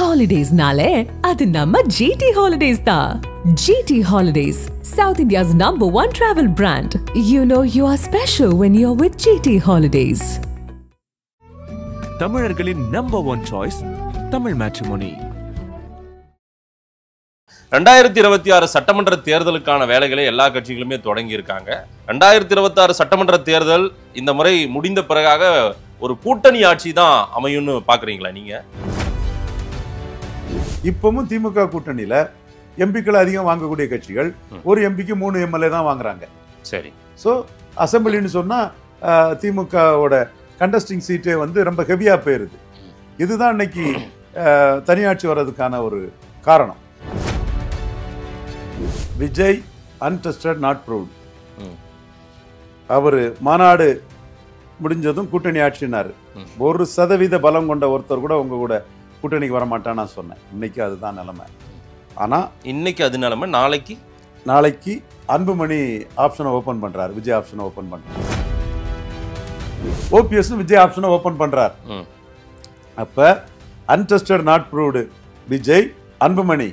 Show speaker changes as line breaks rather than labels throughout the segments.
Holidays nale, adu namma GT Holidays da. GT Holidays, South India's #1 travel brand. You know you are special when you're with GT Holidays.
தமிழர்களின் #1 choice Tamil matrimony.
2026 சட்டமன்ற தேர்தலுக்கான வேலைகளை எல்லா கட்சிகளுமே தொடங்கி இருக்காங்க. 2026 சட்டமன்ற தேர்தல் இந்த முறை முடிந்த பிறகாக ஒரு கூட்டணி ஆட்சி தான் அமையும்னு பாக்குறீங்களா நீங்க?
இப்பவும் திமுக கூட்டணியில எம்பிக்கள் அதிகம் வாங்கக்கூடிய கட்சிகள் ஒரு எம்பிக்கு 3 எம்எல்ஏ தான் வாங்குறாங்க.
சரி.
ஸோ அசம்பிளின்னு சொன்னா திமுகவோட கண்டஸ்டிங் சீட்டே வந்து ரொம்ப ஹெவியா போயிருது. இதுதான் இன்னைக்கு தனியாட்சி வர்றதுக்கான ஒரு காரணம். Vijay untested not proved. அவரு மாநாடு முடிஞ்சதும் கூட்டணி ஆட்சினாரு. 1% பலம் கொண்ட ஒருத்தர் கூட உங்க கூட கூட்டணிக்கு வரமாட்டான்னு நான் சொன்னேன். இன்னைக்கு அதுதான் நிலைமை. ஆனா
இன்னைக்கு அது நிலைமை. நாளைக்கு
அன்புமணி ஆப்ஷனை ஓபன் பண்றாரு, விஜய் ஆப்ஷனை ஓபன் பண்றாரு, ஓபிஎஸ் விஜய் ஆப்ஷனை ஓபன் பண்றார். அப்ப untested not proved Vijay, Anbumani,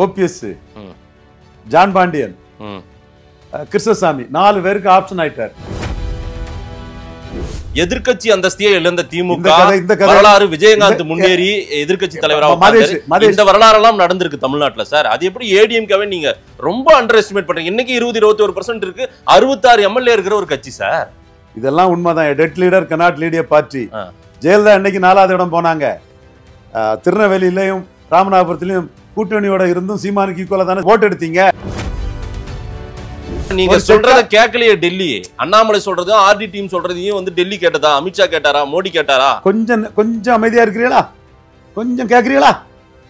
OPS, John Pandian, Krishnasamy 4 பேருக்கு ஆப்ஷன் ஆயிட்டார்.
எதிர்கட்சி அந்தஸ்தியை இழந்த திமுக வரலாறு விஜயகாந்த் முன்னேறி எதிர்கட்சி தலைவராக இந்த வரலாறு எல்லாம் நடந்திருக்கு தமிழ்நாட்டுல சார். அது எப்படி ஏடிஎம்கே நீங்க ரொம்ப அண்டர் எஸ்டிமேட் பண்றீங்க? இன்னைக்கு 20-21% இருக்கு, 66 எம்எல்ஏ இருக்கிற ஒரு கட்சி சார்.
இதெல்லாம் உண்மைதான். Dead leader cannot lead a party. Jayalalithaa இன்னைக்கு 4வது இடம் போனாங்க. திருநெல்வேலியிலையும் ராமநாதபுரத்திலையும் கூட்டணியோட இருந்தும் சீமானுக்கு ஈக்குவலா தானே ஓட்டு எடுத்தீங்க.
நீங்க சொல்றத கேட்கலையே டெல்லி. அண்ணாமலை சொல்றதும் ஆர்டி டீம் சொல்றதையும் வந்து டெல்லி கேட்டதா? அமித்ஷா கேட்டாரா? மோடி கேட்டாரா?
கொஞ்சம் அமைதியா இருக்கிறீங்களா? கொஞ்சம் கேட்கறீங்களா?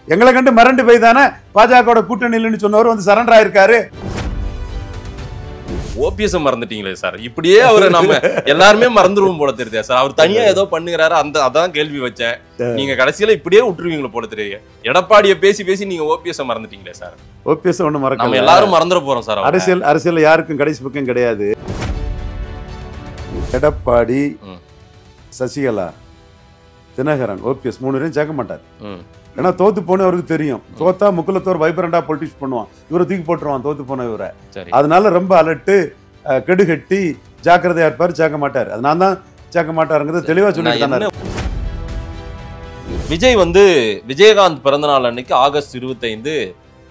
எங்களை கண்டு மிரண்டு போய் தானே பாஜக கூட்டணியில் சொன்னவர் வந்து சரண்டர் ஆயிருக்காரு.
ஓபிஎஸ் மறந்துட்டீங்களே சார். இப்படியே அவரை நம்ம எல்லாருமே மறந்துடுவோம் போல தெரியுதா சார்? அவர் தனியா ஏதோ பண்ணுகிறாரு, அதான் கேள்வி வச்சேன். நீங்க கடைசியில இப்படியே விட்டுருவீங்களோ போல தெரியுது. எடப்பாடியை பேசி நீங்க ஓபிஎஸ் மறந்துட்டீங்களே சார்.
ஓபிஎஸ் ஒண்ணு மறக்க, நம்ம
எல்லாரும் மறந்துட போறோம் சார்.
அரசியல் யாருக்கும் கடைசி பக்கம் கிடையாது. எடப்பாடி, சசிகலா, தினகரன், ஓபிஎஸ் 3 பேரும் சேர்க்க மாட்டார். ஏன்னா தோத்து போன அவருக்கு தெரியும். தோத்தா முக்குலத்தோர் வைப்ரண்டா பொலிட்டிக்ஸ் பண்ணுவான், இவரை தூக்கி போட்டுருவான் தோத்து போன இவரை. அதனால ரொம்ப அலட்டு, கெடுகட்டி ஜாக்கிரதையா இருப்பாரு, சேர்க்க மாட்டார். அது நான் தான் சேர்க்க மாட்டாருங்கிறது தெளிவா சொல்லிட்டு.
விஜய் வந்து விஜயகாந்த் பிறந்த நாள் அன்னைக்கு ஆகஸ்ட் 25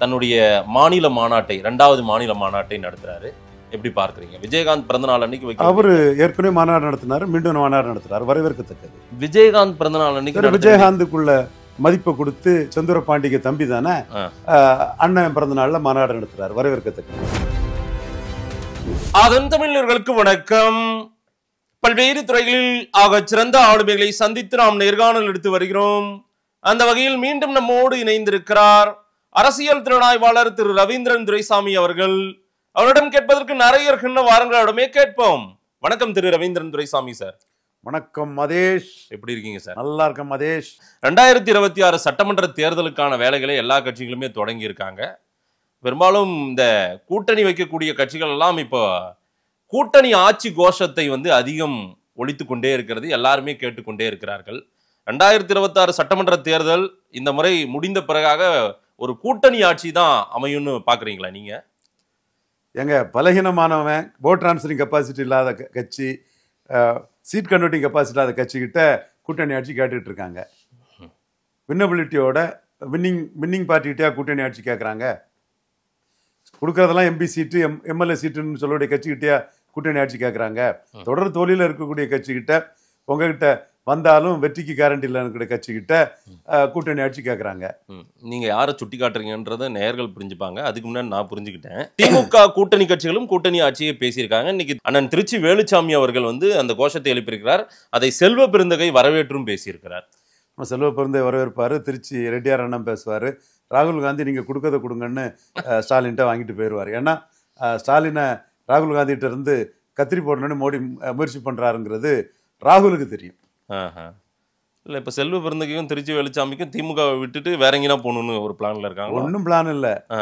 தன்னுடைய மாநில மாநாட்டை 2வது மாநில மாநாட்டை நடத்துறாரு. எப்படி பார்க்குறீங்க? விஜயகாந்த் பிறந்த நாள் அன்னைக்கு
அவரு ஏற்கனவே மாநாடு நடத்தினாரு, மீண்டும் மாநாடு நடத்துறாரு, வரவேற்கத்தக்கது.
விஜயகாந்த் பிறந்த நாள் அன்னைக்கு
விஜயகாந்துக்குள்ள மதிப்பை கொடுத்து செந்தூர பாண்டிய தம்பி தானே அண்ணன் பிறந்த நாள்ல மாநாடு நடத்துறாரு, வரவேற்கத்தக்கது.
அதன் தமிழர்களுக்கு வணக்கம். பல்வேறு துறைகளில் ஆக சிறந்த ஆளுமைகளை சந்தித்து நாம் நேர்காணல் எடுத்து வருகிறோம். அந்த வகையில் மீண்டும் நம்மோடு இணைந்திருக்கிறார் அரசியல் திறனாய்வாளர் திரு ரவீந்திரன் துரைசாமி அவர்கள். அவரிடம் கேட்பதற்கு நிறைய இருக்கின்ற வாரங்களிடமே கேட்போம். வணக்கம் திரு ரவீந்திரன் துரைசாமி சார்.
வணக்கம் மதேஷ்,
எப்படி இருக்கீங்க சார்?
நல்லா இருக்கேன் மதேஷ்.
2026 சட்டமன்ற தேர்தலுக்கான வேலைகளை எல்லா கட்சிகளுமே தொடங்கி இருக்காங்க. பெரும்பாலும் இந்த கூட்டணி வைக்கக்கூடிய கட்சிகள் எல்லாம் இப்போ கூட்டணி ஆட்சி கோஷத்தை வந்து அதிகம் ஒலித்து கொண்டே இருக்கிறது, எல்லாருமே கேட்டுக்கொண்டே இருக்கிறார்கள். 2026 சட்டமன்ற தேர்தல் இந்த முறை முடிந்த பிறகாக ஒரு கூட்டணி ஆட்சி தான் அமையும்னு பாக்குறீங்களா நீங்க?
எங்க பலகீனமானவன், போட் டிரான்ஸ்ஃபரிங் கெப்பாசிட்டி இல்லாத கட்சி, சீட் கன்வெர்ட்டிங் கெப்பாசிட்டி இல்லாத கட்சிக்கிட்ட கூட்டணி ஆட்சி கேட்டுட்டு இருக்காங்க. வின்னபிலிட்டியோட வின்னிங் பார்ட்டிகிட்டே கூட்டணி ஆட்சி கேட்குறாங்க. கொடுக்கறதெல்லாம் எம்பி சீட்டு, எம்எல்ஏ சீட்டுன்னு சொல்லக்கூடிய கட்சிக்கிட்டே கூட்டணி ஆட்சி கேட்குறாங்க. தொடர் தோல்வியில் இருக்கக்கூடிய கட்சிக்கிட்ட, உங்ககிட்ட வந்தாலும் வெற்றிக்கு கேரண்டி இல்லைன்னு கட்சிக்கிட்ட கூட்டணி ஆட்சி கேட்குறாங்க.
நீங்க யாரை சுட்டி காட்டுறீங்கன்றத நேயர்கள் புரிஞ்சுப்பாங்க. அதுக்கு முன்னாடி நான் புரிஞ்சுக்கிட்டேன். திமுக கூட்டணி கட்சிகளும் கூட்டணி ஆட்சியை பேசியிருக்காங்க. இன்னைக்கு அண்ணன் திருச்சி வேலுச்சாமி அவர்கள் வந்து அந்த கோஷத்தை எழுப்பியிருக்கிறார். அதை செல்வ பெருந்தகை வரவேற்றும் பேசியிருக்கிறார்.
செல்வ பெருந்தகை வரவேற்பாரு, திருச்சி ரெட்டியார் அண்ணன் பேசுவார். ராகுல் காந்தி நீங்கள் கொடுக்கறத கொடுங்கன்னு ஸ்டாலின்ட்ட வாங்கிட்டு போயிடுவார். ஏன்னா ஸ்டாலினை ராகுல் காந்திகிட்ட இருந்து கத்திரி போடணும்னு மோடி முயற்சி பண்ணுறாருங்கிறது ராகுலுக்கு தெரியும்.
இல்ல இப்ப செல்வ பெருந்தகையும் திருச்சி வெளிச்சாமிக்கும் திமுகவை விட்டுட்டு வேற எங்கேனா போகணும்னு ஒரு பிளான்ல இருக்காங்க.
ஒன்றும் பிளான் இல்லை.
ஆ.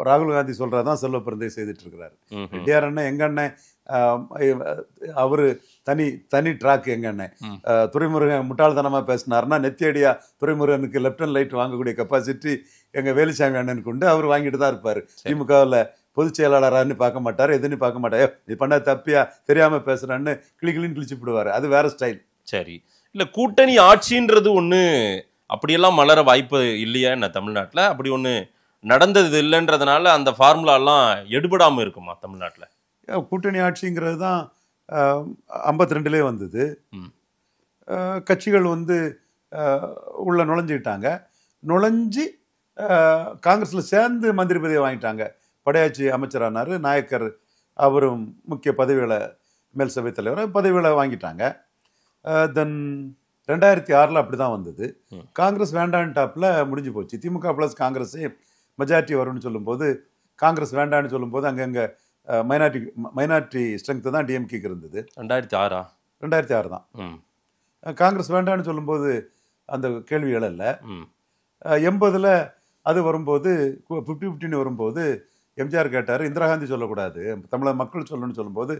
ராகுல் காந்தி சொல்றதான் செல்வ பெருந்தகை செய்துட்டு இருக்கிறாரு.
ம்ஹும்.
ரெட்டியார் அண்ணன் எங்க அண்ணன், அவரு தனி ட்ராக் எங்க அண்ணன். துரைமுருகன் முட்டாள்தனமா பேசினாருன்னா நெத்தியடியா துரைமுருகனுக்கு லெஃப்ட் அண்ட் லைட் வாங்கக்கூடிய கெப்பாசிட்டி எங்க வேலுசாமி அண்ணனுக்கு உண்டு. அவர் வாங்கிட்டு தான் இருப்பாரு. திமுகவில் பொதுச் செயலாளரான்னு பார்க்க மாட்டார், எதுன்னு பார்க்க மாட்டார். இது பண்ண தப்பியா தெரியாம பேசுறான்னு கிளின்னு கிழிச்சு விடுவாரு. அது வேற ஸ்டைல்.
சரி, இல்ல கூட்டணி ஆட்சின்றது ஒண்ணு அப்படியெல்லாம் மலர வாய்ப்பு இல்லையா என்ன தமிழ்நாட்டுல? அப்படி ஒண்ணு நடந்தது இல்லைன்றதுனால அந்த ஃபார்முலா எல்லாம் எடுபடாம இருக்குமா தமிழ்நாட்டுல?
கூட்டணி ஆட்சிங்கிறது தான் 52லே வந்தது.
ம்.
கட்சிகள் வந்து உள்ள நுழைஞ்சுக்கிட்டாங்க. நுழைஞ்சி காங்கிரஸில் சேர்ந்து மந்திரி பதவியை வாங்கிட்டாங்க. படையாட்சி அமைச்சரானார் நாயக்கர். அவரும் முக்கிய பதவிகளை, மேல் சபை தலைவர் பதவிகளை வாங்கிட்டாங்க. தென் 2006 அப்படி தான் வந்தது. காங்கிரஸ் வேண்டான்னு டாப்பில் முடிஞ்சு போச்சு. திமுக ப்ளஸ் காங்கிரஸே மெஜாரிட்டி வரும்னு சொல்லும்போது, காங்கிரஸ் வேண்டான்னு சொல்லும்போது அங்கங்கே மைனாரிட்டி ஸ்ட்ரென்த்து தான் டிஎம்கேக்கு இருந்தது. 2006 தான். காங்கிரஸ் வேண்டான்னு சொல்லும்போது அந்த கேள்வி எழல. 80ல் அது வரும்போது 50-50 வரும்போது எம்ஜிஆர் கேட்டார், இந்திரா காந்தி சொல்லக்கூடாது, தமிழக மக்கள் சொல்லணும்னு சொல்லும்போது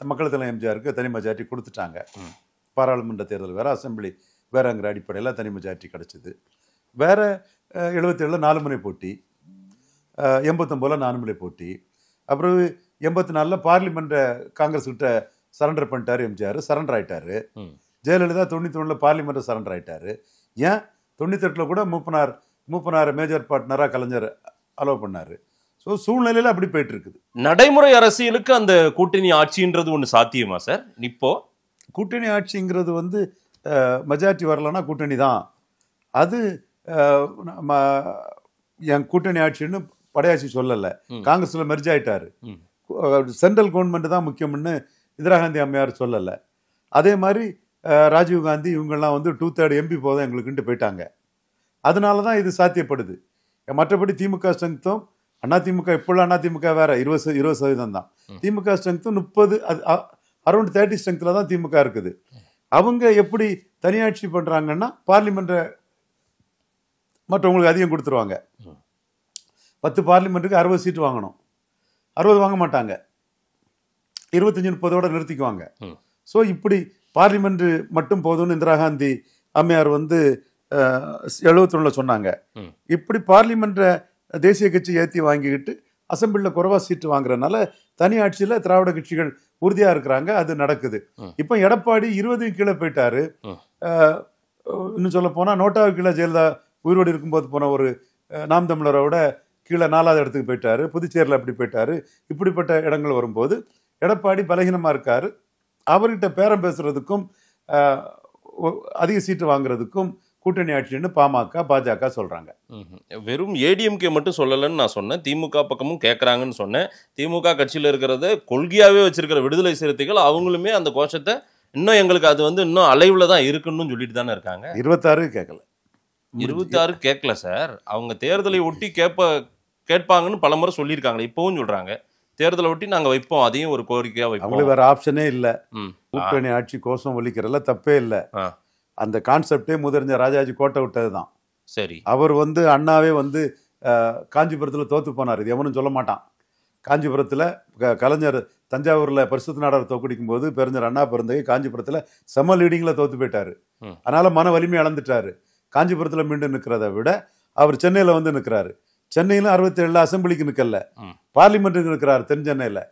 மக்கள் தலைவர் எம்ஜிஆருக்கு தனி மெஜாரிட்டி கொடுத்துட்டாங்க. பாராளுமன்ற தேர்தல் வேறு, அசம்பிளி வேறங்கிற அடிப்படையில் தனி மெஜாரிட்டி கிடச்சிது. வேறு 77 4 முனை போட்டி, 89 4 முனை போட்டி. அப்புறம் 84 பார்லிமெண்ட்டை காங்கிரஸ் கிட்ட சரண்டர் பண்ணிட்டார் எம்ஜிஆர். சரண்டர் ஆயிட்டாரு. ஜெயலலிதா 91 பார்லிமெண்ட்டை சரண்டர் ஆயிட்டாரு. ஏன் 98 கூட மூப்பனார் மேஜர் பார்ட்னராக கலைஞர் அலோவ் பண்ணார். ஸோ சூழ்நிலையில் அப்படி போயிட்டு இருக்குது.
நடைமுறை அரசியலுக்கு அந்த கூட்டணி ஆட்சின்றது ஒன்று சாத்தியமா சார்? இப்போ
கூட்டணி ஆட்சிங்கிறது வந்து மெஜாரிட்டி வரலன்னா கூட்டணி தான். அது என் கூட்டணி ஆட்சின்னு படையாட்சி சொல்லலை. காங்கிரஸில் மெர்ஜ் ஆயிட்டாரு. சென்ட்ரல் கவர்மெண்ட் தான் முக்கியம்னு இந்திரா காந்தி அம்மையார் சொல்லலை. அதே மாதிரி ராஜீவ் காந்தி இவங்கெல்லாம் வந்து 2/3 எம்பி போதும் எங்களுக்குன்ட்டு போயிட்டாங்க. அதனால தான் இது சாத்தியப்படுது. மற்றபடி திமுக ஸ்ட்ரென்த்தும் அதிமுக இப்போல்லாம் அதிமுக வேற 20% தான். திமுக ஸ்ட்ரென்த்தும் 30 அரௌண்ட் 30 ஸ்ட்ரென்த்தில் தான் திமுக இருக்குது. அவங்க எப்படி தனியாட்சி பண்ணுறாங்கன்னா பார்லிமெண்ட்டை மற்றவங்களுக்கு அதிகம் கொடுத்துருவாங்க. 10 பார்லிமெண்ட்டுக்கு 60 சீட்டு வாங்கணும். 60 வாங்க மாட்டாங்க, 25-30 நிறுத்திக்குவாங்க. ஸோ இப்படி பார்லிமெண்ட் மட்டும் போதும்னு இந்திரா காந்தி அம்மையார் வந்து 71 சொன்னாங்க. இப்படி பார்லிமெண்ட்டை தேசிய கட்சி ஏற்றி வாங்கிக்கிட்டு அசம்பிளியில் குறைவாக சீட்டு வாங்குறதுனால தனி ஆட்சியில் திராவிட கட்சிகள் உறுதியாக இருக்கிறாங்க. அது நடக்குது. இப்போ எடப்பாடி 20 கீழே போயிட்டாரு. இன்னும் சொல்ல போனால் நோட்டாவுக்கு கீழே ஜெயலலிதா உயிரோடு இருக்கும்போது போன ஒரு நாம் தமிழரோட கீழே 4வது இடத்துக்கு போயிட்டாரு. புதுச்சேரியில் அப்படி போயிட்டாரு. இப்படிப்பட்ட இடங்கள் வரும்போது எடப்பாடி பலகீனமாக இருக்காரு. அவர்கிட்ட பேரம் பேசுறதுக்கும் அதிக சீட்டு வாங்குறதுக்கும் கூட்டணி ஆட்சின்னு பாஜக சொல்றாங்க.
வெறும் ஏடிஎம்கே மட்டும் சொல்லலன்னு நான் சொன்னேன், திமுக பக்கமும் கேட்கறாங்கன்னு சொன்னேன். திமுக கட்சியில் இருக்கிறத கொள்கையாவே வச்சிருக்கிற விடுதலை சிறுத்தைகள் அவங்களுமே அந்த கோஷத்தை இன்னும் எங்களுக்கு அது வந்து இன்னும் அலைவுல தான் இருக்குன்னு சொல்லிட்டு தானே இருக்காங்க.
26 கேட்கல,
26 கேட்கல சார். அவங்க தேர்தலை ஒட்டி கேட்பாங்கன்னு பல முறை சொல்லியிருக்காங்க. இப்பவும் சொல்றாங்க தேர்தலை ஒட்டி நாங்க வைப்போம், அதையும் ஒரு கோரிக்கையா வைப்போம்.
அவங்களுக்கு வேற ஆப்ஷனே இல்லை. கூட்டணி ஆட்சி கோஷம் ஒலிக்கிறதுல தப்பே இல்லை. அந்த கான்செப்டே முதறிஞ்ச ராஜாஜி கோட்டை விட்டது தான்.
சரி, அவர்
வந்து அண்ணாவே வந்து காஞ்சிபுரத்தில் தோத்து போனார். இது எவனும் சொல்ல மாட்டான். காஞ்சிபுரத்தில் கலைஞர் தஞ்சாவூரில் பரிசுத்த நாடார் தோக்கடிக்கும் போது பெருஞ்சர் அண்ணா பிறந்தகை காஞ்சிபுரத்தில் செம லீடிங்கில் தோத்து போயிட்டாரு. அதனால மன வலிமை இழந்துட்டாரு. காஞ்சிபுரத்தில் மீண்டும் நிற்கிறத விட அவர் சென்னையில் வந்து நிற்கிறாரு. சென்னையில் 67 அசம்பிளிக்கு நிற்கல, பார்லிமெண்ட்டுக்கு நிற்கிறார். தென் சென்னையில்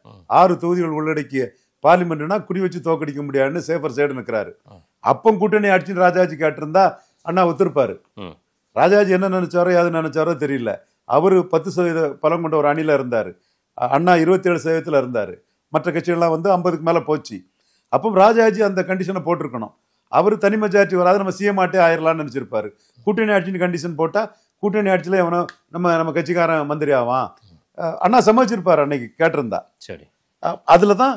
6 தொகுதிகள் உள்ளடக்கிய பார்லிமெண்ட்னா குறி வச்சு தோக்கடிக்க முடியாதுன்னு சேஃபர் சைடு நிற்கிறாரு. அப்போ கூட்டணி ஆட்சின்னு ராஜாஜி கேட்டிருந்தா அண்ணா ஒத்துருப்பாரு. ராஜாஜி என்ன நினைச்சாரோ எது நினைச்சாரோ தெரியல. அவரு 10% பலம் கொண்ட ஒரு அணியில இருந்தாரு. அண்ணா 27% இருந்தாரு. மற்ற கட்சிகள்லாம் வந்து 50க்கு மேல போச்சு. அப்போ ராஜாஜி அந்த கண்டிஷனை போட்டிருக்கணும். அவரு தனி மெஜாரிட்டி வராது, நம்ம சிஎம் ஆட்டே ஆயிரலாம்னு நினைச்சிருப்பாரு. கூட்டணி ஆட்சின்னு கண்டிஷன் போட்டா கூட்டணி ஆட்சியில எவனோ நம்ம கட்சிக்காரன் மந்திரி ஆவான் அண்ணா சமாளிச்சிருப்பாரு அன்னைக்கு கேட்டிருந்தா.
சரி,
அதுலதான்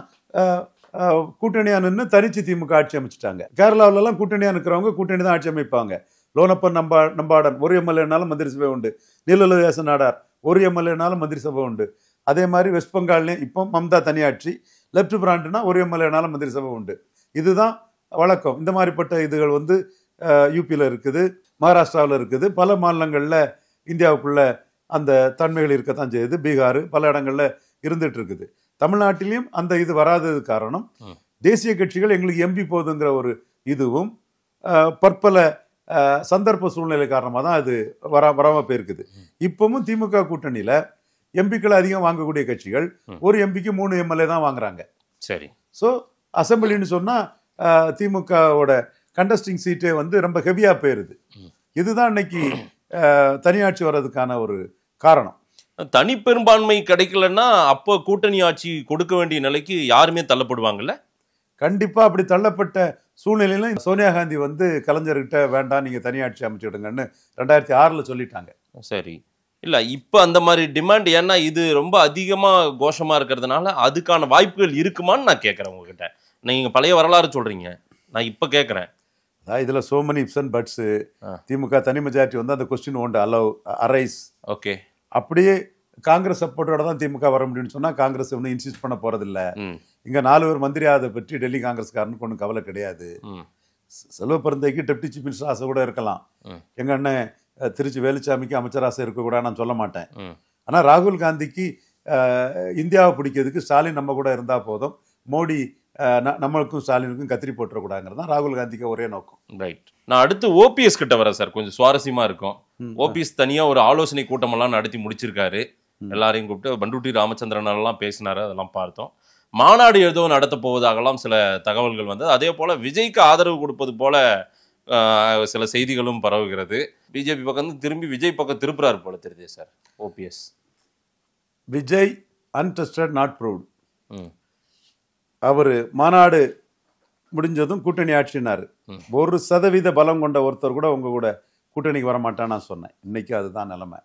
கூட்டணியா நின்று தனிச்சு திமுக ஆட்சி அமைச்சிட்டாங்க. கேரளாவிலலாம் கூட்டணியா நிற்கிறவங்க கூட்டணி தான் ஆட்சி அமைப்பாங்க. லோனப்பன் நம்பாடன் ஒரு எம்எல்ஏனாலும் மந்திரி சபை உண்டு. நீலலோகேசன் நாடார் ஒரு எம்எல்ஏனாலும் மந்திரி சபை உண்டு. அதே மாதிரி வெஸ்ட் பெங்கால்லையும் இப்போ மம்தா தனியாட்சி, லெப்ட் பிராண்ட்னா ஒரு எம்எல்ஏனாலும் மந்திரி சபை உண்டு. இதுதான் வழக்கம். இந்த மாதிரிப்பட்ட இதுகள் வந்து யூபியில் இருக்குது, மகாராஷ்டிராவில் இருக்குது, பல மாநிலங்களில் இந்தியாவுக்குள்ள அந்த தன்மைகள் இருக்கத்தான் செய்யுது. பீகார் பல இடங்கள்ல இருந்துட்டு இருக்குது. தமிழ்நாட்டிலையும் அந்த இது வராதது காரணம் தேசிய கட்சிகள் எங்களுக்கு எம்பி போகுதுங்கிற ஒரு இதுவும் பற்பல சந்தர்ப்ப சூழ்நிலை காரணமாக தான் அது வராமல் போயிருக்குது. இப்பவும் திமுக கூட்டணியில் எம்பிக்களை அதிகம் வாங்கக்கூடிய கட்சிகள் ஒரு எம்பிக்கு 3 எம்எல்ஏ தான் வாங்குறாங்க.
சரி.
ஸோ அசம்பிளின்னு சொன்னால் திமுகவோட கண்டஸ்டிங் சீட்டே வந்து ரொம்ப ஹெவியாக போயிருது. இதுதான் இன்னைக்கு தனியாட்சி வர்றதுக்கான ஒரு காரணம்.
தனி பெரும்பான்மை கிடைக்கலன்னா அப்போ கூட்டணி ஆட்சி கொடுக்க வேண்டிய நிலைக்கு யாருமே தள்ளப்படுவாங்கல்ல?
கண்டிப்பாக அப்படி தள்ளப்பட்ட சூழ்நிலையில சோனியா காந்தி வந்து கலைஞர்கிட்ட வேண்டாம் நீங்கள் தனியாட்சி அமைச்சுடுங்கன்னு 2006 சொல்லிட்டாங்க.
சரி. இல்லை இப்போ அந்த மாதிரி டிமாண்ட், ஏன்னா இது ரொம்ப அதிகமாக கோஷமாக இருக்கிறதுனால அதுக்கான வாய்ப்புகள் இருக்குமான்னு நான் கேட்குறேன் உங்ககிட்ட. நீங்கள் பழைய வரலாறு சொல்கிறீங்க, நான் இப்போ கேட்குறேன்.
அதான் இதில் so many ifs and buts. DMK தனி மெஜாரிட்டி வந்து அந்த கொஸ்டின் ஒன்று அரைஸ்.
ஓகே.
அப்படியே காங்கிரஸ் சப்போர்ட்டோட தான் திமுக வர முடியும்னு சொன்னால் காங்கிரஸ் ஒன்றும் இன்சிஸ்ட் பண்ண போகிறதில்ல. இங்கே 4 பேர் மந்திரி ஆதை பற்றி டெல்லி காங்கிரஸ்காரனுக்கு ஒன்றும் கவலை கிடையாது. செல்வ பிறந்தைக்கு டெப்டி சீஃப் மினிஸ்டர் ஆசை கூட இருக்கலாம். எங்கள் அண்ணன் திருச்சி வேலுச்சாமிக்கு அமைச்சர் ஆசை இருக்கக்கூடாது நான் சொல்ல மாட்டேன். ஆனால் ராகுல் காந்திக்கு இந்தியாவை பிடிக்கிறதுக்கு ஸ்டாலின் நம்ம கூட இருந்தால் போதும், மோடி நம்மளுக்கும் ஸ்டாலினுக்கும் கத்திரி போட்டுறக்கூடாதுங்கிறது தான் ராகுல் காந்திக்கு ஒரே நோக்கம்.
ரைட். நான் அடுத்து ஓபிஎஸ் கிட்ட வரேன் சார். கொஞ்சம் சுவாரஸ்யமாக இருக்கும். ஓபிஎஸ் தனியாக ஒரு ஆலோசனை கூட்டமெல்லாம் நடத்தி முடிச்சிருக்காரு. எல்லாரையும் கூப்பிட்டு பண்டூட்டி ராமச்சந்திரன் எல்லாம் பேசினாரு, அதெல்லாம் பார்த்தோம். மாநாடு ஏதோ நடத்த போவதாகலாம் சில தகவல்கள் வந்தது. அதே போல விஜய்க்கு ஆதரவு கொடுப்பது போல சில செய்திகளும் பரவுகிறது. பிஜேபி பக்கம் திரும்பி விஜய் பக்கம் திருப்புறாரு போல தெரியுது sir OPS.
Vijay untested not proved. அவர் மாநாடு முடிஞ்சதும் கூட்டணி ஆட்சினாரு. 1% பலம் கொண்ட ஒருத்தர் கூட உங்க கூட கூட்டணிக்கு வரமாட்டான்னு நான் சொன்னேன். இன்னைக்கு அதுதான் நிலைமை.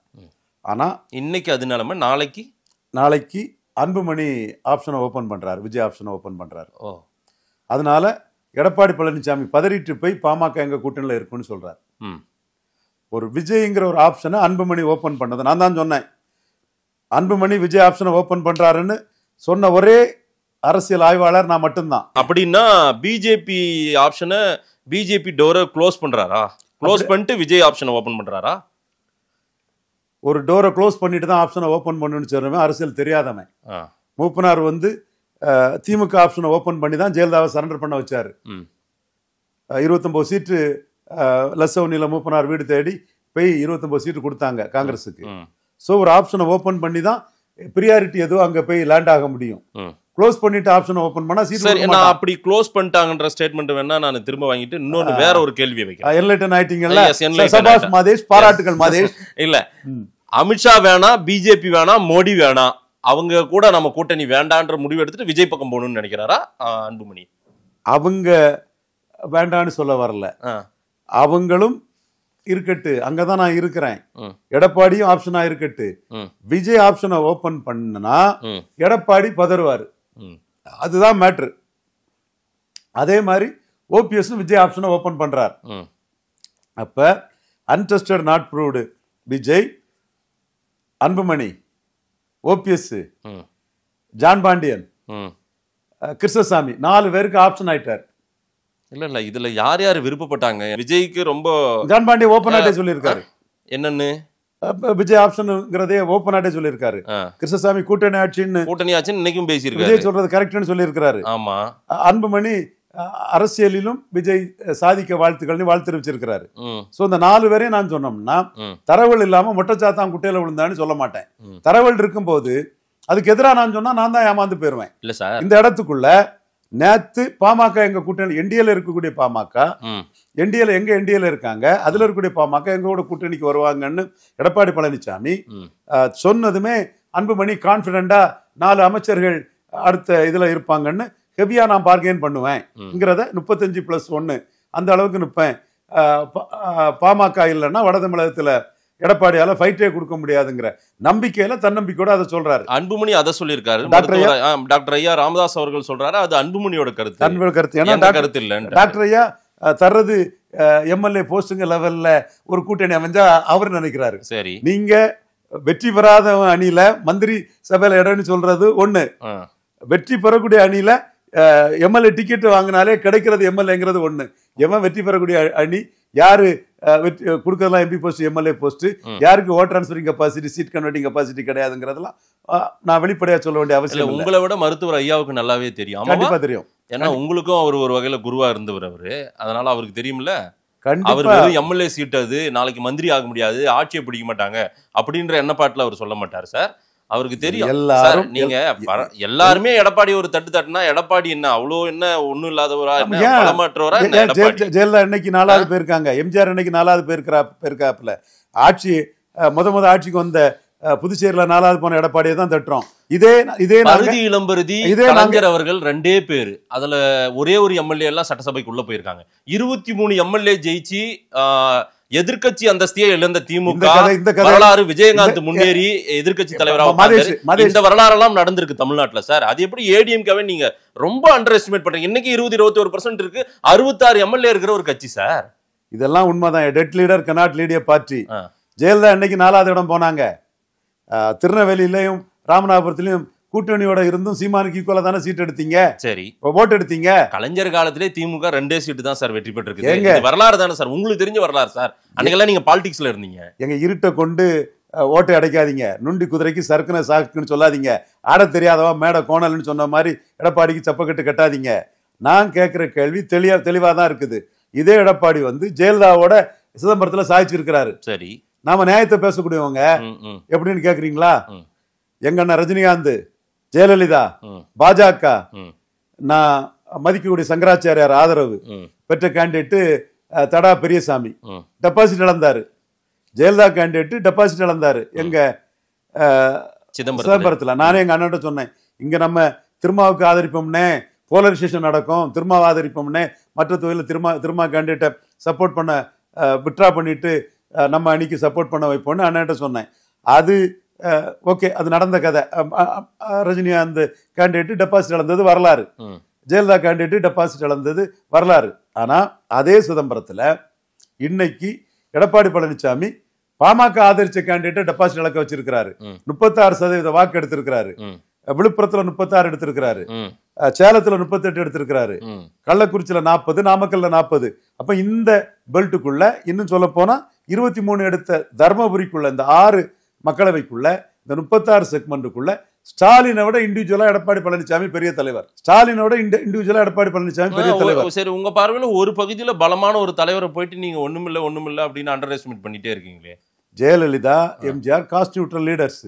ஆனா இன்னைக்கு அது நிலைமை. நாளைக்கு அன்புமணி ஆப்ஷனை ஓப்பன் பண்றாரு, விஜய் ஆப்ஷனை ஓப்பன் பண்றாரு. அதனால எடப்பாடி பழனிசாமி பதறிட்டு போய் பாமக எங்க கூட்டணியில் இருக்குன்னு சொல்றாரு. ஒரு விஜய்ங்கிற ஒரு ஆப்ஷனை அன்புமணி ஓப்பன் பண்ணது நான் தான் சொன்னேன். அன்புமணி விஜய் ஆப்ஷனை ஓப்பன் பண்றாருன்னு சொன்ன ஒரே அரசியல் ஆய்வாளர் நான் மட்டும்தான்.
அப்படின்னா பிஜேபி ஆப்ஷனை பிஜேபி டோரை க்ளோஸ் பண்றாரா? க்ளோஸ் பண்ணிட்டு விஜய் ஆப்ஷனை ஓப்பன் பண்றாரா?
ஒரு டோரை க்ளோஸ் பண்ணிட்டு தான் ஆப்ஷனை ஓப்பன் பண்ணுன்னு சொல்றவன் அரசியல் தெரியாதவன். மூப்பனார் வந்து திமுக ஆப்ஷனை ஓப்பன் பண்ணி தான் ஜெயலலிதாவை சரண்டர் பண்ண வச்சாரு. 29 சீட்டு லெஸ்ஸவுனியில் மூப்பனார் வீடு தேடி போய் 29 சீட்டு கொடுத்தாங்க காங்கிரஸுக்கு. ஸோ ஒரு ஆப்ஷனை ஓப்பன் பண்ணி தான் ப்ரியாரிட்டி எதுவும் அங்கே போய் லேண்ட் ஆக முடியும். க்ளோஸ் பண்ணிட்டு ஆப்ஷன் ஓப்பன் பண்ணா சீட்.
சரி, நான் அப்படி க்ளோஸ் பண்ணிட்டாங்கன்ற ஸ்டேட்மெண்ட் வேணா நான் திரும்ப வாங்கிட்டு இன்னொரு வேற ஒரு கேள்வி வைக்கிறேன்.
என்லைட்டன் ஆயிட்டீங்கல்ல சபாஷ் மாதேஷ், பாராட்டுகள் மாதேஷ்.
இல்ல அமித்ஷா வேணாம், பிஜேபி வேணாம், மோடி வேணாம், அவங்க கூட நம்ம கூட்டணி வேண்டான்ற முடிவு எடுத்துட்டு விஜய் பக்கம் போகணும்னு நினைக்கிறாரா அன்புமணி?
அவங்க வேண்டான்னு சொல்ல வரல, அவங்களும் இருக்கட்டு, அங்கதான் நான் இருக்கிறேன். எடப்பாடியும் ஆப்ஷனா இருக்கட்டு. விஜய் ஆப்ஷனை ஓபன் பண்ணா எடப்பாடி பதறுவாரு, அதுதான் மேட்ரு. அதே மாதிரி ஓபிஎஸ் விஜய் ஆப்ஷனை ஓபன் பண்றார். அப்ப untested not proved Vijay, Anbumani, OPS, John Pandian, Krishnasamy 4 பேருக்கு ஆப்ஷன் ஆயிட்டார்.
இல்ல இதுல யார் யார் விருப்பப்பட்டாங்க? விஜய்க்கு ரொம்ப
ஜான் பாண்டியன் ஓபன் ஆட்டே சொல்லியிருக்காரு.
என்னன்னு
விஜய் ஆப்ஷன்ங்கிறதே ஓபன் ஆட்டே சொல்லியிருக்காரு. கிருஷ்ணசாமி கூட்டணி ஆட்சின்னு இன்னைக்கும் பேசியிருக்காரு. விஜய் சொல்றது கரெக்ட்னு சொல்லியிருக்காரு.
ஆமா.
அன்புமணி அரசியலிலும் விஜய் சாதிக்க வாழ்த்துக்கள்னு வாழ்த்து தெரிவிச்சிருக்கிறாரு. சோ இந்த 4 பேரையும் நான் சொன்னோம்னா தரவல் இல்லாம மொட்டைச்சாத்தான் குட்டையில விழுந்தான்னு சொல்ல மாட்டேன். தரவல் இருக்கும் போது அதுக்கு எதிராக நான் சொன்னா நான் தான் ஏமாந்து போயிருவேன்.
இல்ல சார்,
இந்த இடத்துக்குள்ள நேத்து பாமக எங்க கூட்டணி என்டிஏல இருக்கக்கூடிய பாமக, என்டிஏல எங்க என்டிஏல இருக்காங்க, அதுல இருக்கக்கூடிய பாமக எங்களோட கூட்டணிக்கு வருவாங்கன்னு எடப்பாடி பழனிசாமி சொன்னதுமே அன்புமணி கான்பிடண்டா 4 அமைச்சர்கள் அடுத்த இதுல இருப்பாங்கன்னு ஹெவியா நான் பார்கெயின் பண்ணுவேன்ங்கிறத 35+1 அந்த அளவுக்கு நிற்பேன். பாமக இல்லைன்னா வட தமிழகத்துல எடப்பாடியால ஃபைட்டே கொடுக்க முடியாதுங்கிற நம்பிக்கையில தன்னம்பிக்கையோட அதை சொல்றாரு.
அன்புமணி அதை சொல்லியிருக்காரு. டாக்டர் ஐயா ராமதாஸ் அவர்கள் சொல்றாரு அது அன்புமணியோட கருத்து.
அன்புமணி கருத்து. ஏன்னா கருத்து இல்ல, டாக்டர் ஐயா தர்றது எம்எல்ஏ போஸ்டுங்க லெவல்ல ஒரு கூட்டணி அமைஞ்சா அவர் நினைக்கிறாரு.
சரி,
நீங்க வெற்றி பெறாத அணியில மந்திரி சபையில இடம்னு சொல்றது ஒண்ணு, வெற்றி பெறக்கூடிய அணியில எம்எல்ஏ டிக்கெட் வாங்கினாலே கிடைக்கிறது எம்எல்ஏங்கிறது ஒண்ணு. எவன் வெற்றி பெறக்கூடிய அணி யாரு கொடுக்கறதெல்லாம் எம்பி போஸ்ட் எம்எல்ஏ போஸ்ட், யாருக்கு vote transferring capacity seat converting capacity கிடையாதுங்கிறதெல்லாம் நான் வெளிப்படையா சொல்ல வேண்டிய அவசியம் இல்லை.
உங்களை விட மருத்துவர் ஐயாவுக்கு நல்லாவே தெரியும்.
கண்டிப்பா தெரியும்.
ஏன்னா உங்களுக்கும் அவர் ஒரு வகையில குருவா இருந்தவர் அவரு, அதனால அவருக்கு தெரியும்ல. அவர்
கண்டிப்பா
எம்எல்ஏ சீட் அது, நாளைக்கு மந்திரி ஆக முடியாது, ஆட்சியை பிடிக்க மாட்டாங்க அப்படின்ற எண்ணப்பாட்டுல அவர் சொல்ல மாட்டார் சார். அவருக்கு தெரியும்.
எல்லாரும்
நீங்க எல்லாருமே எடப்பாடி ஒரு தட்டுனா எடப்பாடி என்ன அவ்வளோ என்ன ஒண்ணும் இல்லாதவரா, பலமாற்றவரா?
ஜெயலலிதா இன்னைக்கு 4வது போயிருக்காங்க, எம்ஜிஆர் இன்னைக்கு 4வது போயிருக்காப்புல. ஆட்சி முத ஆட்சிக்கு வந்த புதுச்சேரியில 4வது போன எடப்பாடியை தான் தட்டுறோம். இதே
பருதி இளம்பருதி கலைஞர் அவர்கள் 2 பேர், அதுல ஒரே ஒரு எம்எல்ஏ எல்லாம் சட்டசபைக்குள்ள போயிருக்காங்க. 23 எம்எல்ஏ ஜெயிச்சு எதிர்கட்சி அந்தஸ்தியை இழந்த திமுக வரலாறு, விஜயகாந்த் முன்னேறி எதிர்கட்சி தலைவராக இந்த வரலாறெல்லாம் நடந்திருக்கு தமிழ்நாட்டுல சார். அது எப்படி ஏடிஎம்கே நீங்க ரொம்ப அண்டர் எஸ்டிமேட் பண்றீங்க? இன்னைக்கு 20-21% இருக்கு, 66 எம்எல்ஏ இருக்கிற ஒரு கட்சி சார்.
இதெல்லாம் உண்மைதான். Dead leader cannot lead a party. Jayalalithaa இன்னைக்கு 4வது இடம் போனாங்க. திருநெல்வேலியிலையும் ராமநாதபுரத்திலையும் கூட்டணியோட இருந்தும் சீமானுக்கு ஈக்குவலா தானே சீட் எடுத்தீங்க.
சரி,
ஓட்டு எடுத்தீங்க.
கலைஞர் காலத்திலே திமுக 2 சீட்டு தான் சார் வெற்றி பெற்றிருக்கு. வரலாறு தானே சார், உங்களுக்கு தெரிஞ்ச வரலாறு சார். அன்னைக்கெல்லாம் நீங்க பாலிடிக்ஸ்ல இருந்தீங்க. எங்க
இருட்டை கொண்டு ஓட்டை அடைக்காதீங்க, நுண்டி குதிரைக்கு சர்க்குன சாக்குன்னு சொல்லாதீங்க, ஆட தெரியாதவா மேட கோணல்னு சொன்ன மாதிரி எடப்பாடிக்கு சப்பக்கட்டு கட்டாதீங்க. நான் கேட்கிற கேள்வி தெளிவா தான் இருக்குது. இதே எடப்பாடி ஜெயலலிதாவோட சிதம்பரத்துல சாய்ச்சிருக்கிறாரு.
சரி,
நாம நியாயத்தை பேசக்கூடியவங்க எப்படின்னு கேக்குறீங்களா? எங்க அண்ணா ரஜினிகாந்த், ஜெயலலிதா, பாஜக, நான் மதிக்கக்கூடிய சங்கராச்சாரியார் ஆதரவு பெற்ற கேண்டிடேட் தடா பெரியசாமி டெபாசிட் இழந்தாரு. ஜெயலலிதா கேண்டிடேட் டெபாசிட் இழந்தாரு எங்க சிதம்பரத்துல. நானே எங்க அண்ணன் சொன்னேன், இங்க நம்ம திருமாவுக்கு ஆதரிப்போம்னே, போலரைசேஷன் நடக்கும், திருமாவை ஆதரிப்போம்னே, மற்ற தொழில திருமா கேண்டிடேட்டை சப்போர்ட் பண்ண விட்ரா பண்ணிட்டு நம்ம அன்னைக்கு சப்போர்ட் பண்ண வைப்போம்னு அண்ணன்ட்ட சொன்னேன். அது ஓகே, அது நடந்த கதை. ரஜினிகாந்த் கேண்டிடேட் டெபாசிட் இழந்தது வரலாறு, ஜெயலலிதா கேண்டிடேட் டெபாசிட் இழந்தது வரலாறு. ஆனா அதே சிதம்பரத்துல இன்னைக்கு எடப்பாடி பழனிசாமி பாமக ஆதரிச்ச கேண்டிடேட்டை டெபாசிட் இழக்க வச்சிருக்கிறாரு. 36% வாக்கு எடுத்திருக்கிறாரு. விழுப்புரத்துல 36 எடுத்திருக்கிறாரு, சேலத்துல 38 எடுத்திருக்கிறாரு, கள்ளக்குறிச்சியில 40, நாமக்கல்ல 40. அப்ப இந்த பெல்ட்டுக்குள்ள இன்னும் சொல்ல போனா 23 எடுத்த தர்மபுரிக்குள்ள, இந்த 6 மக்களவைக்குள்ள, இந்த 36 செக்மெண்ட்டுக்குள்ள ஸ்டாலினோட இண்டிவிஜுவலா எடப்பாடி பழனிசாமி பெரிய தலைவர். ஸ்டாலினோட இண்டிவிஜுவலா எடப்பாடி பழனிசாமி பெரிய தலைவர்.
சரி, உங்க பார்வையில ஒரு பகுதியில பலமான ஒரு தலைவரை போயிட்டு நீங்க ஒண்ணுமில்ல அப்படின்னு அண்டர் எஸ்டிமேட் பண்ணிட்டே இருக்கீங்களே.
Jayalalithaa, MGR cost neutral leaders.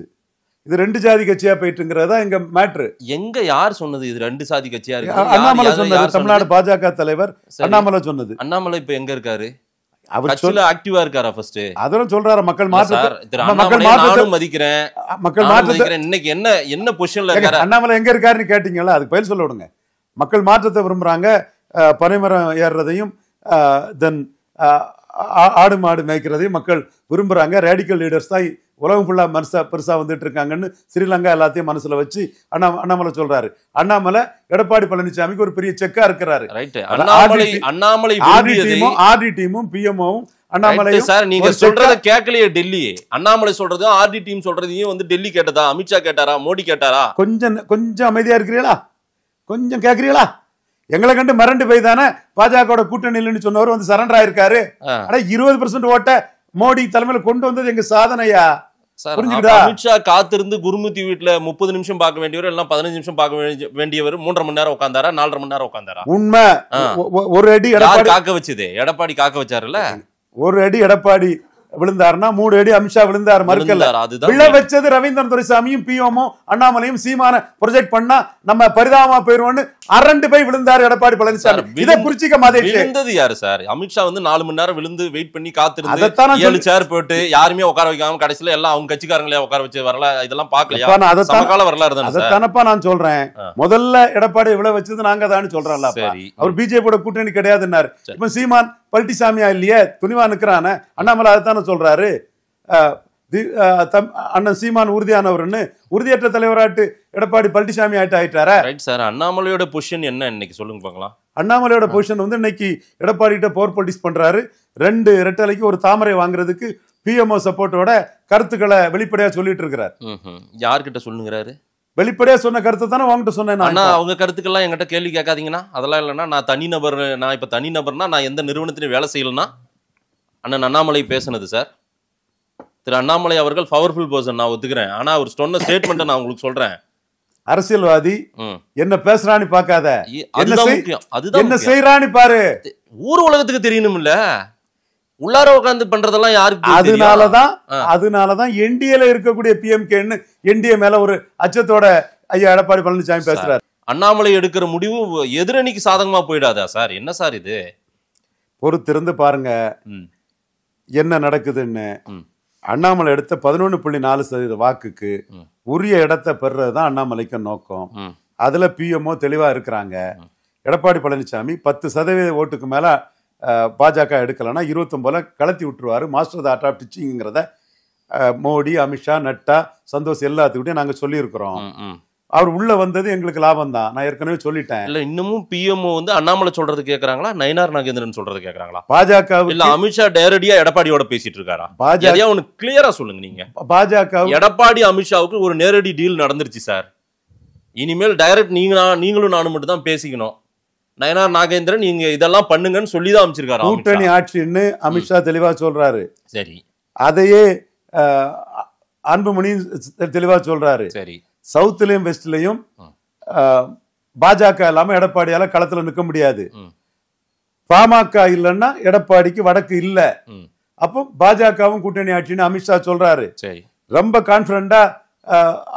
இது 2 ஜாதி கட்சியா போயிட்டுங்கிறதா எங்க மேட்ரு.
எங்க யார் சொன்னது இது 2 சாதி கட்சியா இருக்கு?
அண்ணாமலை சொன்னது. தமிழ்நாடு பாஜக தலைவர் அண்ணாமலை சொன்னது.
அண்ணாமலை இப்ப எங்க இருக்காரு? அவர் கட்சியில ஆக்டிவா இருக்காரா? ஃபர்ஸ்ட் அதெல்லாம்
சொல்றாரு. மக்கள் மாற்றத்தை
மதிக்கிறேன்,
மக்கள் மாற்றத்தை.
இன்னைக்கு என்ன பொசிஷன்ல இருக்காரு
அண்ணாமலை? எங்க இருக்காருன்னு கேட்டீங்களா? அதுக்கு பதில் சொல்ல விடுங்க. மக்கள் மாற்றத்தை விரும்புறாங்க. பனைமரம் ஏறுறதையும் தென் ஆடு மாடு மேய்க்கிறதையும் மக்கள் விரும்புறாங்க. ரேடிக்கல் லீடர்ஸ் தான் உலகம் ஃபுல்லா பெருசா வந்துட்டு இருக்காங்கன்னு ஸ்ரீலங்கா எல்லாத்தையும் மனசுல வச்சு அண்ணாமலை சொல்றாரு. அண்ணாமலை எடப்பாடி பழனிசாமிக்கு ஒரு பெரிய செக்கா இருக்கிறாரு. ஆர்டி டீமும் பிஎம்ஓவும் அண்ணாமலை
சார். நீங்க சொல்றத கேட்கலையே டெல்லி. அண்ணாமலை சொல்றது ஆர்டி டீம் சொல்றதையும் டெல்லி கேட்டதா? அமித்ஷா கேட்டாரா? மோடி கேட்டாரா?
கொஞ்சம் அமைதியா இருக்கிறீங்களா? கொஞ்சம் கேக்குறீங்களா? எங்களை கண்டு மிரண்டு போய் தானே பாஜக கூட்டணியில் சொன்னவர் சரண்டர் ஆயிருக்காரு. ஆனா 20% ஓட்ட மோடி தலைமையில கொண்டு வந்தது எங்க சாதனையா?
அமித்ஷா காத்திருந்து குருமூர்த்தி வீட்டுல 30 நிமிஷம் பார்க்க வேண்டியவர் எல்லாம் 15 நிமிஷம் பார்க்க வேண்டியவர் 3.5 மணி நேரம் உட்கார்ந்தாரா? 4.5 மணி நேரம் உட்கார்ந்தாரா?
உண்மை. ஒரு அடி எடப்பாடி
காக்க வச்சது. எடப்பாடி காக்க வச்சாருல்ல.
ஒரு அடி எடப்பாடி விழுந்தாருன்னா 3 அடி அமித்ஷா விழுந்தாரு. மறுக்கல. விழ வச்சது ரவீந்திரன் துரைசாமியும் பிஎம்ஓ அண்ணாமலையும் சீமான ப்ரொஜெக்ட் பண்ணா நம்ம பரிதாபமா போயிருவோம்னு அரண்டு போய் விழுந்தாரு எடப்பாடி பழனிசாமி. இதை குறிச்சிக்க மாதிரி
விழுந்தது யாரு சார்? அமித்ஷா 4 மணி நேரம் விழுந்து வெயிட் பண்ணி காத்திருந்து 7 சேர் போட்டு யாருமே உட்கார வைக்காம கடைசியில எல்லாம் அவங்க கட்சிக்காரங்களே உட்கார வச்சு வரல. இதெல்லாம் பாக்கலையா? சமகால வரலாறு தானே.
அதத்தானப்பா நான் சொல்றேன். முதல்ல எடப்பாடி விழ வச்சது நாங்க தான் சொல்றோம்ல. அவர் பிஜேபியோட கூட்டணி கிடையாதுன்னாரு. இப்ப சீமான் பல்டிசாமியா இல்லையே, துணிவா நிக்கிறான. அண்ணாமலை அதைத்தானே சொல்றாரு. அண்ணன் சீமான் உறுதியானவர்னு உறுதியற்ற தலைவராட்டு எடப்பாடி பழனிசாமி ஆயிட்டாரா?
Right sir. அண்ணாமலையோட பொசிஷன் என்ன இன்னைக்கு சொல்லுங்க பார்க்கலாம்.
அண்ணாமலையோட பொசிஷன் இன்னைக்கு எடப்பாடி கிட்ட பவர் பொலிட்டிக்ஸ் பண்றாரு. 2 ரெட்டலைக்கு ஒரு தாமரை வாங்குறதுக்கு பிஎம்ஓ சப்போர்ட்டோட கருத்துக்களை வெளிப்படையா சொல்லிட்டு இருக்கிறார்.
யார்கிட்ட சொல்லுங்கிறாரு?
வெளிப்படையா சொன்ன கருத்தை தானே வாங்கிட்டு சொன்னேன்.
அவங்க கருத்துக்கெல்லாம் என்கிட்ட கேள்வி கேட்காதீங்கன்னா. அதெல்லாம் இல்லைன்னா நான் தனிநபர், நான் இப்ப தனிநபர்னா நான் எந்த நிறுவனத்திலையும் வேலை செய்யலன்னா அண்ணன் அண்ணாமலை பேசுனது சார். திரு அண்ணாமலை அவர்கள் பவர்ஃபுல் பர்சன், நான் ஒத்துக்கிறேன். ஆனா அவர் சொன்ன ஸ்டேட்மெண்ட்டை நான் உங்களுக்கு சொல்றேன்.
அரசியல்வாதி என்ன பேசுறான்னு பார்க்காத,
அதுதான் முக்கியம். அதுதான்
என்ன செய்யறான்னு பாரு.
ஊர் உலகத்துக்கு தெரியணும் இல்ல, உள்ளார உட்கார்ந்து பண்றதெல்லாம் யாருக்கு?
அதனாலதான் என்டிஏல இருக்கக்கூடிய பிஎம்கேன்னு என்டிஏ மேல ஒரு அச்சத்தோட ஐயா எடப்பாடி பழனிசாமி பேசுறாரு.
அண்ணாமலை எடுக்கிற முடிவு எதிரணிக்கு சாதகமா போயிடாதா சார்? என்ன சார் இது?
பொறுத்திருந்து பாருங்க என்ன நடக்குதுன்னு. அண்ணாமலை எடுத்த 11.4% வாக்குக்கு உரிய இடத்தை பெறுறதுதான் அண்ணாமலைக்கு நோக்கம். அதுல பிஎம்ஓ தெளிவா இருக்கிறாங்க. எடப்பாடி பழனிசாமி 10% ஓட்டுக்கு மேல பாஜக எடுக்கலன்னா 29 கலத்தி விட்டுருவாரு. மாஸ்டர் த ஆர்ட் ஆஃப் டீச்சிங்கிறத மோடி, அமித்ஷா, நட்டா, சந்தோஷ் எல்லாத்துக்கிட்டையும் நாங்க சொல்லியிருக்கிறோம். அவர் உள்ள வந்தது எங்களுக்கு லாபம் தான், நான் ஏற்கனவே சொல்லிட்டேன்.
இல்ல இன்னமும் பிஎம்ஓ வந்து அண்ணாமலை சொல்றது கேக்குறாங்களா, நயினார் நாகேந்திரன் சொல்றது கேக்குறாங்களா?
பாஜக
இல்ல அமித்ஷா டைரக்டியா எடப்பாடியோட பேசிட்டு இருக்காரா? பாஜக ஒன்னு கிளியரா சொல்லுங்க. நீங்க
பாஜக
எடப்பாடி அமித்ஷாவுக்கு ஒரு நேரடி டீல் நடந்துருச்சு சார். இனிமேல் டைரக்ட் நீங்களும் நானும் மட்டும் தான் பேசிக்கணும். நயனார் நாகேந்திரன் நீங்க இதெல்லாம் பண்ணுங்கன்னு சொல்லிதான் அமைச்சிருக்காரு.
கூட்டணி ஆட்சின்னு அமித்ஷா தெளிவா சொல்றாரு.
சரி,
அதையே அன்புமணி தெளிவா சொல்றாரு.
சரி,
சவுத்லயும் வெஸ்ட்லயும் பாஜக இல்லாம எடப்பாடியால களத்துல நிக்க முடியாது. பாமக இல்லைன்னா எடப்பாடிக்கு வடக்கு இல்ல. அப்போ பாஜகவும் கூட்டணி ஆட்சின்னு அமித்ஷா சொல்றாரு.
சரி,
ரொம்ப கான்பிடண்டா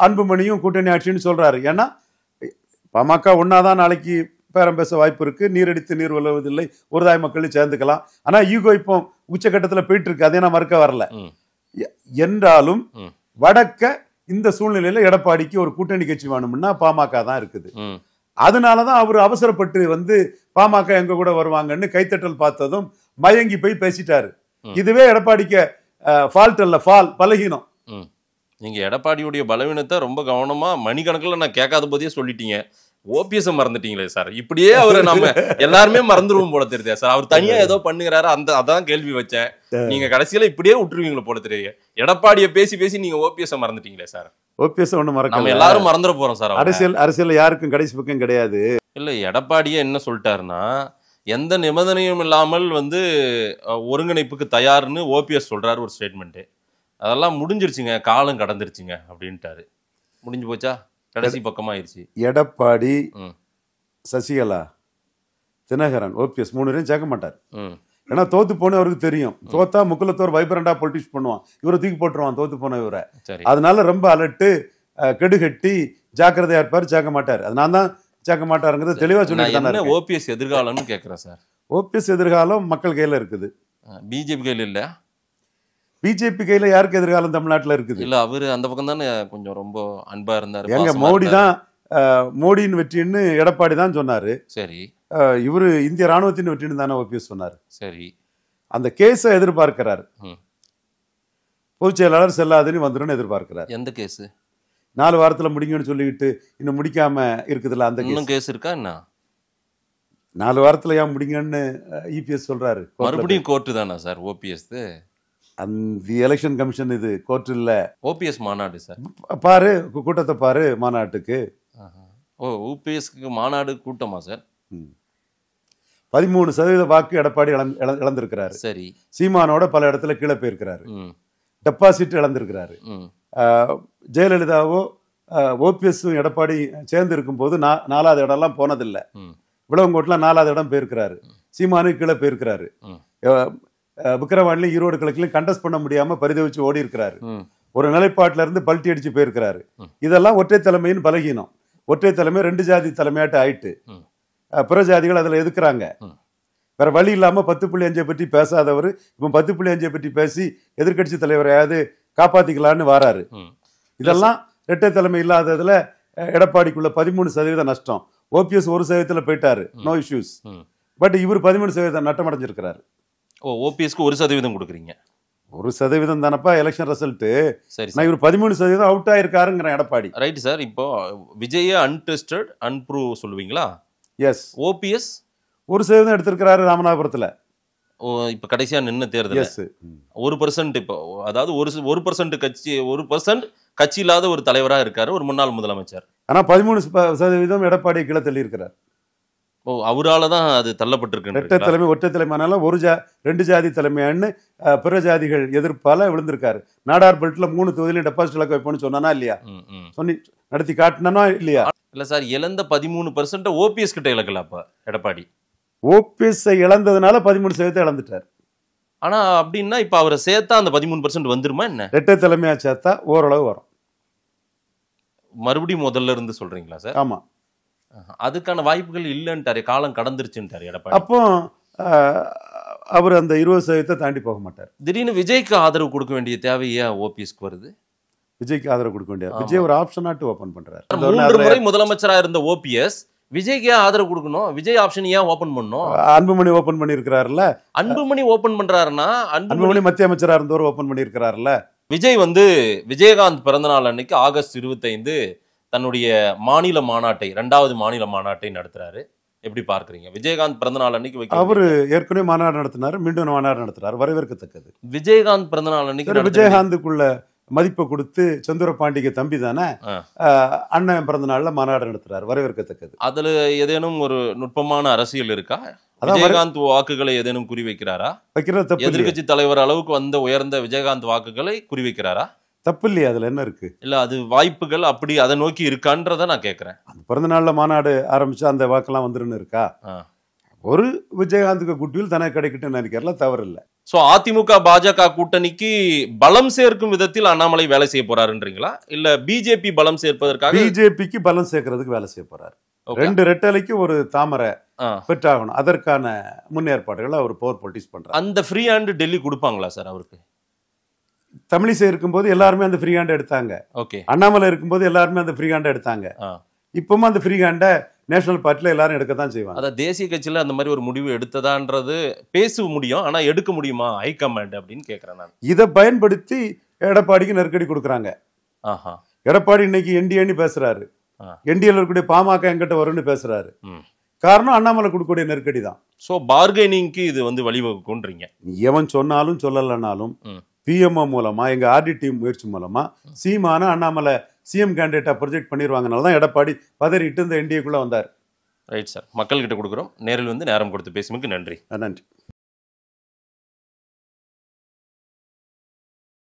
அன்புமணியும் கூட்டணி ஆட்சின்னு சொல்றாரு. ஏன்னா பாமக ஒன்னாதான் நாளைக்கு பேரம் பேச வாய்ப்பு இருக்கு. நீரடித்து நீர் விழுவதில்லை, ஒரு தாய் மக்களும் சேர்ந்துக்கலாம். ஆனா ஈகோ இப்போ உச்சகட்டத்துல போயிட்டு இருக்கு, அதே நான் மறுக்க வரல. என்றாலும் வடக்க இந்த சூழ்நிலையில எடப்பாடிக்கு ஒரு கூட்டணி கட்சி வேணும்னா பாமக தான் இருக்குது. அதனாலதான் அவர் அவசரப்பட்டு வந்து பாமக எங்க கூட வருவாங்கன்னு கைத்தட்டல் பார்த்ததும் மயங்கி போய் பேசிட்டாரு. இதுவே எடப்பாடிக்கு ஃபால்ட் அல்ல, பலகீனம்.
நீங்க எடப்பாடியுடைய பலவீனத்தை ரொம்ப கவனமா மணிக்கணக்கில் நான் கேட்காத போதே சொல்லிட்டீங்க. ஓபிஎஸ் மறந்துட்டீங்களே சார். இப்படியே அவரை நம்ம எல்லாருமே மறந்துடுவோம் போல தெரியுதா சார்? அவர் தனியா ஏதோ பண்ணுகிறாரு, அதான் கேள்வி வச்சேன். நீங்க கடைசியில இப்படியே விட்டுருவீங்களா போல தெரியுங்க. எடப்பாடியை பேசி நீங்க ஓபிஎஸ் மறந்துட்டீங்களே சார்.
ஓபிஎஸ் ஒண்ணு மறக்க, நம்ம
எல்லாரும் மறந்துட போறோம் சார்.
அரசியல் யாருக்கும் கடைசி பக்கம் கிடையாது.
இல்ல எடப்பாடியே என்ன சொல்லிட்டாருன்னா, எந்த நிபந்தனையும் இல்லாமல் வந்து ஒருங்கிணைப்புக்கு தயார்னு ஓபிஎஸ் சொல்றாரு ஒரு ஸ்டேட்மெண்ட். அதெல்லாம் முடிஞ்சிருச்சுங்க, காலம் கடந்துருச்சுங்க அப்படின்ட்டாரு. முடிஞ்சு போச்சா? கடைசி பக்கமாயிருச்சு.
எடப்பாடி, சசிகலா, தினகரன், ஓபிஎஸ் 3 பேரும் சேர்க்க மாட்டார். ஏன்னா தோத்து போன அவருக்கு தெரியும். தோத்தா முக்குலத்தோர் வைப்ரண்டா பொலிட்டிக்ஸ் பண்ணுவான், இவரை தூக்கி போட்டுருவான் தோத்து போன இவரை. அதனால ரொம்ப அலட்டு கெடுகட்டி ஜாக்கிரதையா இருப்பார், சேர்க்க மாட்டார். அது நான் தான் சேர்க்க மாட்டாருங்கிறது தெளிவா சொல்லிட்டு.
ஓபிஎஸ் எதிர்காலம்னு கேட்கிறேன் சார்.
ஓபிஎஸ் எதிர்காலம் மக்கள் கையில இருக்குது,
பிஜேபி கையில இல்ல.
பிஜேபி கையில யாருக்கு எதிர்காலம் தமிழ்நாட்டில் இருக்குது?
இல்ல அவரு அந்த பக்கம் தானே கொஞ்சம் ரொம்ப அன்பா இருந்தாரு.
எங்க மோடி தான் மோடியின் வெற்றின்னு எடப்பாடி தான் சொன்னாரு.
சரி,
இவரு இந்திய ராணுவத்தின் வெற்றின்னு தானே ஓபிஎஸ் சொன்னாரு.
சரி,
அந்த கேஸை எதிர்பார்க்கிறாரு. பொதுச் செயலாளர் செல்லாதுன்னு வந்துடும் எதிர்பார்க்கிறார்.
எந்த கேஸ்?
4 வாரத்துல முடிங்கன்னு சொல்லிக்கிட்டு இன்னும் முடிக்காம இருக்குதுல்ல, அந்த
கேஸ் இருக்கா என்ன?
4 வாரத்துல ஏன் முடிங்கன்னு இபிஎஸ் சொல்றாரு.
மறுபடியும் கோர்ட்டு தானா சார் ஓபிஎஸ்?
அந்த எலெக்ஷன் கமிஷன், இது கோர்ட் இல்ல.
ஓபிஎஸ் மாநாடு சார்.
பாரு கூட்டத்தை பாரு மாநாட்டுக்கு.
ஓபிஎஸ்க்கு மாநாடு கூட்டமா சார்?
13% வாக்கு எடப்பாடி இழந்திருக்கிறாரு.
சரி,
சீமானோட பல இடத்துல கீழே போயிருக்கிறாரு. டெபாசிட் இழந்திருக்கிறாரு. ஜெயலலிதாவோ ஓபிஎஸும் எடப்பாடி சேர்ந்து இருக்கும் போது 4வது இடம்லாம் போனதில்லை. விளவங்கோட்டில் 4வது இடம் போயிருக்கிறாரு. சீமானு கீழே போயிருக்கிறாரு. விக்கிரவாண்டிலையும் ஈரோடு கிழக்கிலையும் கண்டஸ்ட் பண்ண முடியாம பரிதவிச்சு ஓடி இருக்கிறாரு. ஒரு நிலைப்பாட்டில இருந்து பல்ட்டி அடிச்சு போயிருக்கிறாரு. இதெல்லாம் ஒற்றை தலைமையின் பலகீனம். ஒற்றை தலைமை 2 ஜாதி தலைமையாட்டு ஆயிட்டு பிற ஜாதிகள் அதுல எதுக்குறாங்க. வேற வழி இல்லாம 10.5 பற்றி பேசாதவர் இப்ப 10.5 பற்றி பேசி எதிர்கட்சி தலைவரையாவது காப்பாத்திக்கலான்னு வாராரு. இதெல்லாம் இரட்டை தலைமை இல்லாததுல எடப்பாடிக்குள்ள 13% நஷ்டம். ஓபிஎஸ் 1% போயிட்டாரு, நோ இஷ்யூஸ். பட் இவர் 13% நட்டம் அடைஞ்சிருக்கிறாரு.
ஓபிஎஸ்க்கு 1% கொடுக்குறீங்க?
1% தானப்பா எலெக்ஷன் ரிசல்ட்.
சரி,
நான் இவர் 13% அவுட் ஆயிருக்காருங்கிற எடப்பாடி.
Right sir. இப்போ விஜய் அன்டெஸ்டட் அன்ப்ரூவ் சொல்லுவீங்களா?
எஸ்.
ஓபிஎஸ்
1% எடுத்திருக்கிறாரு ராமநாதபுரத்துல.
இப்ப கடைசியா நின்ன தேர்தல் 1%. இப்போ அதாவது 1% கட்சி 1% கட்சி இல்லாத ஒரு தலைவரா இருக்காரு, ஒரு முன்னாள் முதலமைச்சர்.
ஆனா 13% எடப்பாடி கீழே தள்ளி இருக்கிறார்.
ஓ, அவரால தான் அது
இரட்டை
தள்ளப்பட்டிருக்கு.
தலைமை ஒற்றை தலைமைனால ரெண்டு ஜாதி தலைமையான்னு பிற ஜாதிகள் எதிர்ப்பால விழுந்திருக்காரு. நாடார் பெல்ட்ல 3 தொகுதியிலும் டெபாசிட் இலக்க வைப்போம்னு சொன்னானா இல்லையா? சொல்லி நடத்தி காட்டினா இல்லையா?
இல்ல சார், இழந்த 13% ஓபிஎஸ் கிட்ட இழக்கல அப்ப எடப்பாடி.
ஓபிஎஸ் இழந்ததுனால 13% இழந்துட்டார்.
ஆனா அப்படின்னா இப்ப அவரை சேர்த்தா அந்த 13% வந்துருமா என்ன?
இரட்டை தலைமையா சேர்த்தா ஓரளவு வரும்.
மறுபடியும் முதல்ல இருந்து சொல்றீங்களா சார்?
ஆமா,
அதுக்கான வாய்ப்புகள் இல்லைன்ட்டாரு, காலம் கடந்துருச்சுன்ட்டாரு எடப்பாடி.
அப்போ அவர் அந்த 20% தாண்டி போக மாட்டார்.
திடீர்னு விஜய்க்கு ஆதரவு கொடுக்க வேண்டிய தேவை ஏன் ஓபிஎஸ்க்கு வருது?
விஜய்க்கு ஆதரவு கொடுக்க வேண்டியது. விஜய் ஒரு ஆப்ஷனாட்டு ஓபன் பண்றாரு.
3 முறை முதலமைச்சரா இருந்த ஓபிஎஸ் விஜய்க்கு ஏன் ஆதரவு கொடுக்கணும்? விஜய் ஆப்ஷன் ஏன் ஓபன் பண்ணணும்?
அன்புமணி ஓபன் பண்ணியிருக்கிறாருல்ல.
அன்புமணி ஓபன் பண்றாருன்னா
அன்புமணி மத்திய அமைச்சரா இருந்தவர் ஓபன் பண்ணியிருக்கிறாருல்ல.
விஜய் வந்து விஜயகாந்த் பிறந்தநாள் அன்னைக்கு ஆகஸ்ட் 25 தன்னுடைய மாநில மாநாட்டை 2வது மாநில மாநாட்டை நடத்துறாரு. எப்படி பார்க்கறீங்க? விஜயகாந்த் பிறந்தநாள் அன்னைக்கு
அவரு ஏற்கனவே மாநாடு நடத்தினாரு, மீண்டும் மாநாடு நடத்துறாரு, வரவேற்கத்தக்கது.
விஜயகாந்த் பிறந்தநாள் அன்னைக்கு
விஜயகாந்துக்குள்ள மதிப்பை கொடுத்து செந்தூர பாண்டிகை தம்பி தானே அண்ணன் பிறந்த நாள்ல மாநாடு நடத்துறாரு, வரவேற்கத்தக்கது.
அதுல ஏதேனும் ஒரு நுட்பமான அரசியல் இருக்கா? விஜயகாந்த் வாக்குகளை ஏதேனும் குறிவைக்கிறாரா?
வைக்கிறது
எதிர்கட்சி தலைவர் அளவுக்கு வந்த உயர்ந்த விஜயகாந்த் வாக்குகளை குறிவைக்கிறாரா?
தப்பு இல்லையா? அதுல என்ன இருக்கு?
இல்ல, அது வாய்ப்புகள் அப்படி அதை நோக்கி இருக்கான்றத நான் கேட்கிறேன்.
அந்த பிறந்த நாள்ல மாநாடு ஆரம்பிச்சா அந்த வாக்கெல்லாம் வந்துருன்னு இருக்கா? ஒரு விஜயகாந்துக்கு குட்வில் தனக்கு கிடைக்கட்டும் நினைக்கிறதுல தவறு இல்லை.
சோ அதிமுக பாஜக கூட்டணிக்கு பலம் சேர்க்கும் விதத்தில் அண்ணாமலை வேலை செய்ய போறாருன்றீங்களா? இல்ல பிஜேபி பலம் சேர்ப்பதற்காக?
பிஜேபிக்கு பலம் சேர்க்கறதுக்கு வேலை செய்ய போறாரு. 2 ரெட்டலைக்கு ஒரு தாமரை பெற்றாகணும், அதற்கான முன்னேற்பாடுகளை அவர் பவர் பொலிட்டிக்ஸ் பண்றாரு.
அந்த ஃப்ரீ ஹேண்ட் டெல்லி கொடுப்பாங்களா சார் அவருக்கு?
தமிழிசை இருக்கும்போது எல்லாருமே அந்த ஃப்ரீ ஹேண்ட் எடுத்தாங்க.
ஓகே.
அண்ணாமலை இருக்கும்போது எல்லாருமே அந்த ஃப்ரீ ஹேண்ட் எடுத்தாங்க. இப்பவும் அந்த ஃப்ரீ ஹேண்டை நேஷனல் பார்ட்டில எல்லாரும் எடுக்கத்தான் செய்வாங்க.
அதான் தேசிய கட்சியில அந்த மாதிரி ஒரு முடிவு எடுத்ததான்றது பேச முடியும், ஆனா எடுக்க முடியுமா ஹைகமாண்ட் அப்படின்னு கேட்கிறேன் நான்.
இதை பயன்படுத்தி எடப்பாடிக்கு நெருக்கடி கொடுக்குறாங்க. எடப்பாடி இன்னைக்கு என்டிஏன்னு பேசுறாரு, என்டிஏல இருக்கக்கூடிய பாமக எங்கிட்ட வரும்னு பேசுறாரு. காரணம் அண்ணாமலை கொடுக்கக்கூடிய நெருக்கடி தான்.
ஸோ பார்கெனிங்க்கு இது வந்து வழிவகுக்குன்றீங்க.
எவன் சொன்னாலும் சொல்லலைனாலும் பிஎம்ஓ மூலமா எங்க ஆர்டி டீம் முயற்சி மூலமா சீமான அண்ணாமலை சிஎம் கேண்டிடேட்டா ப்ரொஜெக்ட் பண்ணிடுவாங்கனால தான் எடப்பாடி பதறிட்டு இந்த என்டிஏக்குள்ள வந்தார்.
ரைட் சார், மக்கள்கிட்ட கொடுக்குறோம். நேரில் வந்து நேரம் கொடுத்து பேசுவதற்கு நன்றி.
நன்றி.